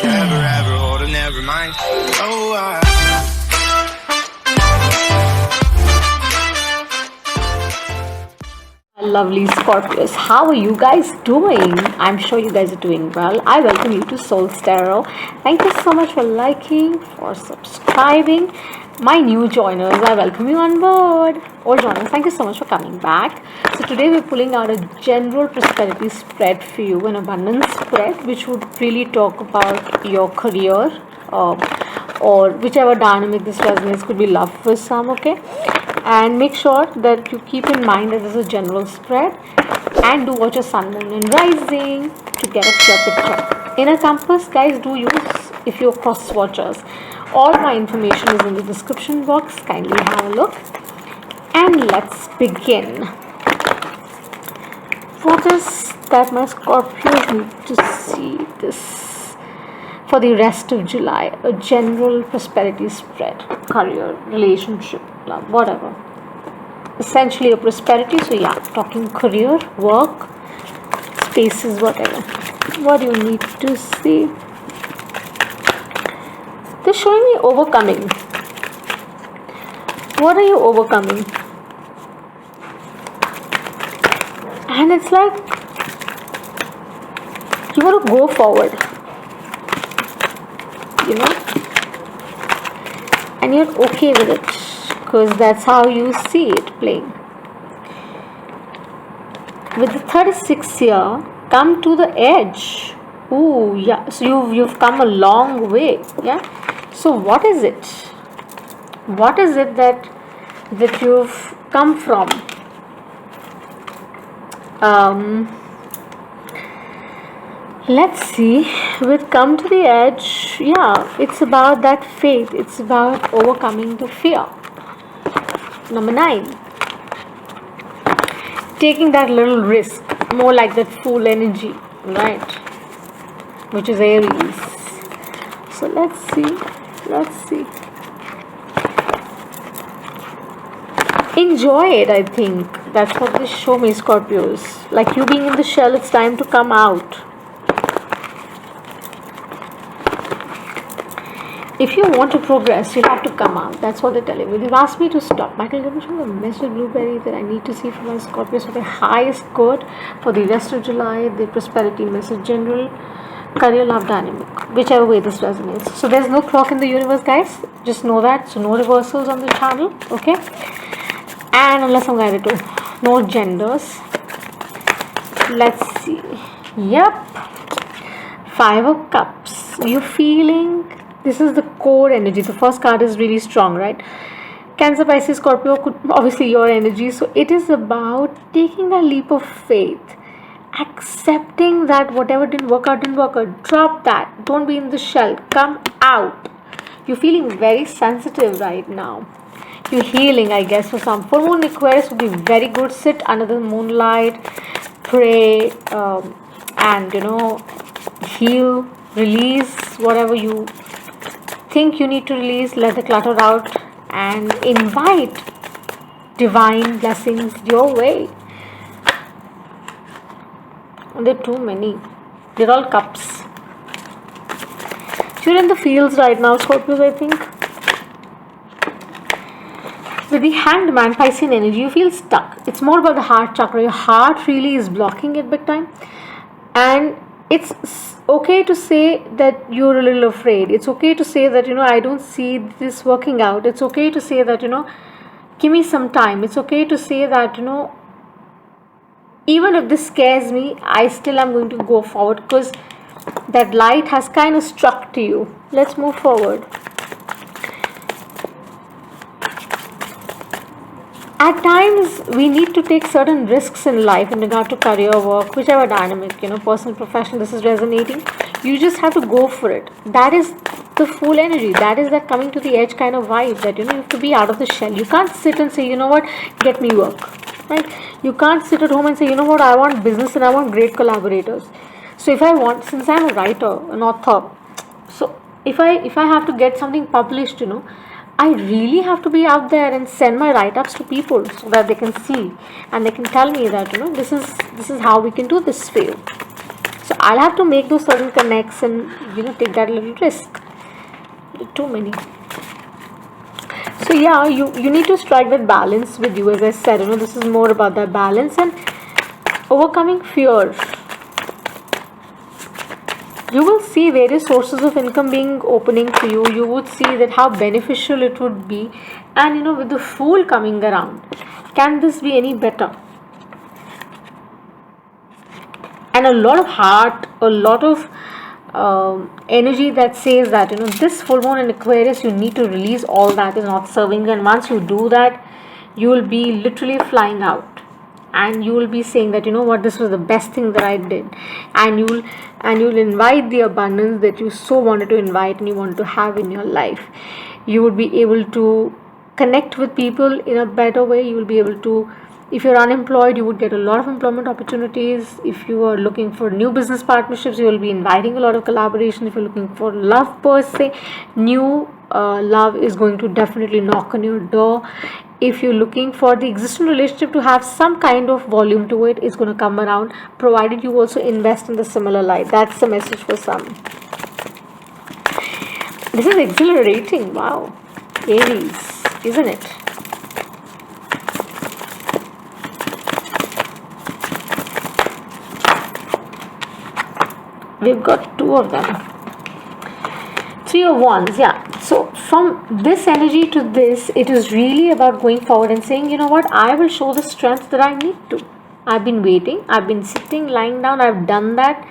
forever, ever hold a never mind. Oh, Lovely Scorpios, how are you guys doing? I'm sure you guys are doing well. I welcome you to Soul Tarot. Thank you so much for liking, for subscribing. My new joiners, I welcome you on board. Old joiners, thank you so much for coming back. So today we're pulling out a general prosperity spread for you, an abundance spread, which would really talk about your career or whichever dynamic this resonates. Could be love for some, okay? And make sure that you keep in mind that this is a general spread, and do watch your sun, moon and rising to get a clear picture. Inner compass, guys, do use if you're cross watchers. All my information is in the description box. Kindly have a look and let's begin. What is that my Scorpios need to see this for the rest of July? A general prosperity spread, career, relationship, love, whatever. Essentially a prosperity. So yeah, talking career, work, spaces, whatever. What do you need to see? They're showing me overcoming. What are you overcoming? And it's like you want to go forward, you know, and you're okay with it because that's how you see it playing. With the 36th year, come to the edge. Ooh, yeah. So you've come a long way. Yeah. So what is it? What is it that you've come from? Let's see. With come to the edge, yeah, it's about that faith. It's about overcoming the fear. Number 9, taking that little risk, more like that fool energy, right? Which is Aries. So let's see. Enjoy it, I think. That's what this show me, Scorpios. Like you being in the shell, it's time to come out. If you want to progress, you have to come out. That's what they're telling me. They've asked me to stop. Michael, give me the message blueberry that I need to see from my Scorpios for the highest good for the rest of July, the prosperity message, general, career, love, dynamic, whichever way this resonates. So there's no clock in the universe, guys. Just know that. So no reversals on the channel, okay? And unless I'm guided to, no genders. Let's see. Yep. 5 of Cups. You feeling? This is the core energy. The first card is really strong, right? Cancer, Pisces, Scorpio could obviously your energy. So it is about taking a leap of faith, accepting that whatever didn't work out. Drop that. Don't be in the shell. Come out. You're feeling very sensitive right now. You're healing, I guess, for some. Full moon Aquarius would be very good. Sit under the moonlight, pray, and heal, release whatever you think you need to release. Let the clutter out and invite divine blessings your way. There are too many. They're all cups. You're in the fields right now, Scorpios, I think. With the Hanged Man, Piscean energy, you feel stuck. It's more about the heart chakra. Your heart really is blocking it big time. And it's okay to say that you're a little afraid. It's okay to say that, I don't see this working out. It's okay to say that, give me some time. It's okay to say that, even if this scares me, I still am going to go forward because that light has kind of struck to you. Let's move forward. At times, we need to take certain risks in life in regard to career, work, whichever dynamic, personal, professional, this is resonating. You just have to go for it. That is the full energy. That is that coming to the edge kind of vibe that, you have to be out of the shell. You can't sit and say, get me work, right? You can't sit at home and say, I want business and I want great collaborators. So since I'm a writer, an author, so if I have to get something published, I really have to be out there and send my write-ups to people so that they can see and they can tell me that this is how we can do this for you. So I'll have to make those certain connects and take that little risk. Too many. So yeah, you need to strike that balance with you. As I said, this is more about that balance and overcoming fear. You will see various sources of income being opening for you. You would see that how beneficial it would be, and with the Fool coming around, can this be any better? And a lot of heart, a lot of energy that says that this full moon in Aquarius, you need to release all that is not serving you. And once you do that, you will be literally flying out, and you will be saying that what, this was the best thing that I did, and you'll invite the abundance that you so wanted to invite and you want to have in your life. You would be able to connect with people in a better way. You will be able to, if you're unemployed, you would get a lot of employment opportunities. If you are looking for new business partnerships, you will be inviting a lot of collaboration. If you're looking for love per se, new love is going to definitely knock on your door. If you're looking for the existing relationship to have some kind of volume to it, it's going to come around, provided you also invest in the similar light. That's the message for some. This is exhilarating. Wow. Aries, isn't it? We've got two of them. Three of Wands, yeah. So from this energy to this, it is really about going forward and saying, what, I will show the strength that I need to. I've been waiting, I've been sitting, lying down, I've done that.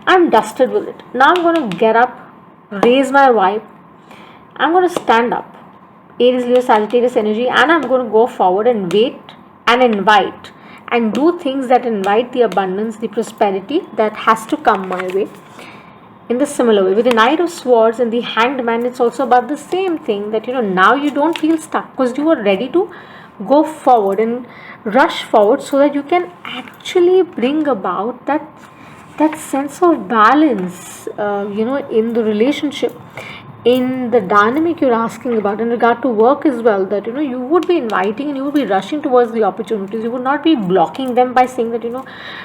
I'm dusted with it. Now I'm going to get up, raise my vibe. I'm going to stand up. Aries, Leo, Sagittarius energy, and I'm going to go forward and wait and invite and do things that invite the abundance, the prosperity that has to come my way. In the similar way, with the Knight of Swords and the Hanged Man, it's also about the same thing, that now you don't feel stuck because you are ready to go forward and rush forward, so that you can actually bring about that sense of balance, in the relationship, in the dynamic you're asking about, in regard to work as well, that you would be inviting and you would be rushing towards the opportunities. You would not be blocking them by saying that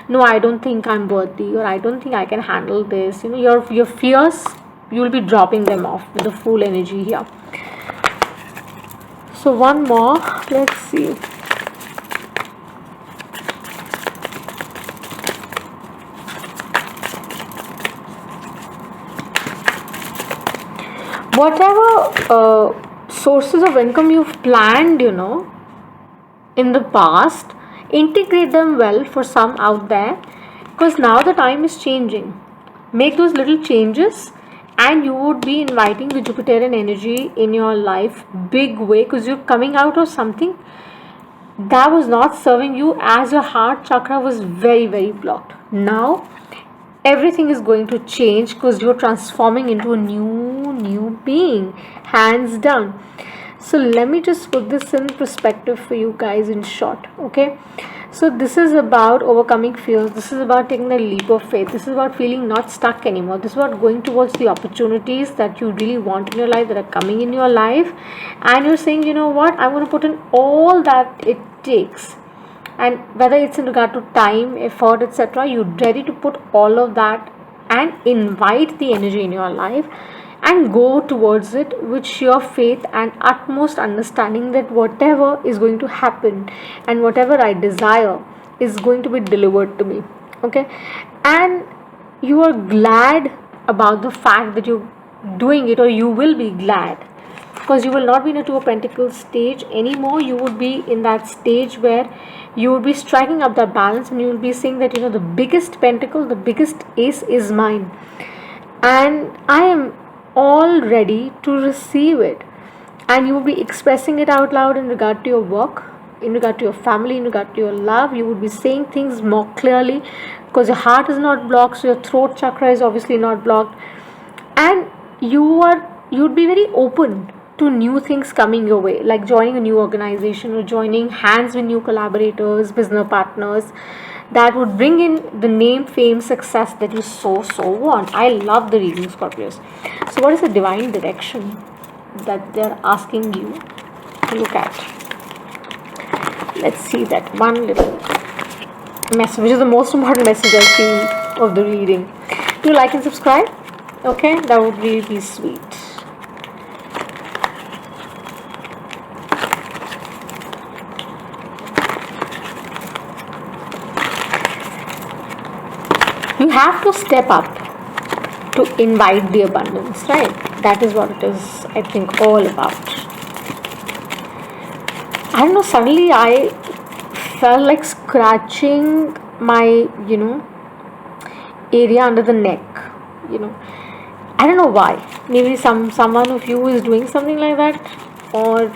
no, I don't think I'm worthy, or I don't think I can handle this. Your fears, you will be dropping them off with the Fool energy here. So one more, let's see. Whatever sources of income you've planned, in the past, integrate them well for some out there, because now the time is changing. Make those little changes, and you would be inviting the Jupiterian energy in your life big way, because you're coming out of something that was not serving you, as your heart chakra was very, very blocked. Now everything is going to change, because you're transforming into a new being, hands down. So let me just put this in perspective for you guys in short. Okay, so this is about overcoming fears. This is about taking a leap of faith. This is about feeling not stuck anymore. This is about going towards the opportunities that you really want in your life, that are coming in your life, and you're saying, what, I'm going to put in all that it takes. And whether it's in regard to time, effort, etc., you're ready to put all of that and invite the energy in your life and go towards it with sheer faith and utmost understanding that whatever is going to happen and whatever I desire is going to be delivered to me. Okay, and you are glad about the fact that you're doing it, or you will be glad, because you will not be in a Two of Pentacles stage anymore. You would be in that stage where you would be striking up that balance, and you will be saying that the biggest pentacle, the biggest ace is mine, and I am all ready to receive it. And you will be expressing it out loud in regard to your work, in regard to your family, in regard to your love. You would be saying things more clearly, because your heart is not blocked, so your throat chakra is obviously not blocked, and you'd be very open to new things coming your way, like joining a new organization or joining hands with new collaborators, business partners that would bring in the name, fame, success that you so want. I love the reading, Scorpios. So what is the divine direction that they're asking you to look at? Let's see that one little message, which is the most important message I feel of the reading. do like and subscribe. Okay, that would really be sweet. You have to step up to invite the abundance, right? That is what it is, I think, all about. I don't know, suddenly I felt like scratching my, area under the neck, you know. I don't know why. Maybe someone of you is doing something like that, or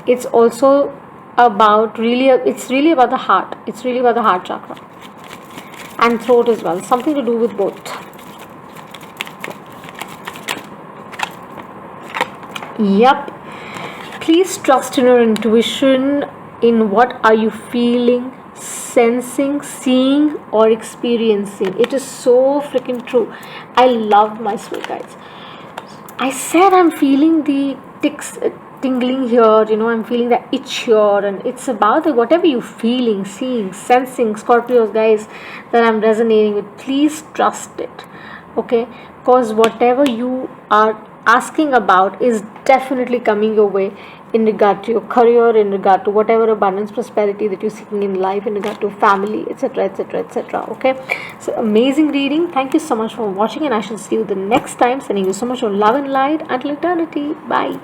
it's also about it's really about the heart. It's really about the heart chakra and throat as well. Something to do with both. Yep. Please trust in your intuition. In what are you feeling, sensing, seeing, or experiencing? It is so freaking true. I love my soul guides. I said I'm feeling the tingling here, I'm feeling the itch here, and it's about the whatever you're feeling, seeing, sensing, Scorpios, guys, that I'm resonating with. Please trust it, okay? Because whatever you are asking about is definitely coming your way in regard to your career, in regard to whatever abundance, prosperity that you're seeking in life, in regard to family, etc., etc., etc. Okay, so amazing reading. Thank you so much for watching, and I shall see you the next time. Sending you so much of love and light until eternity. Bye.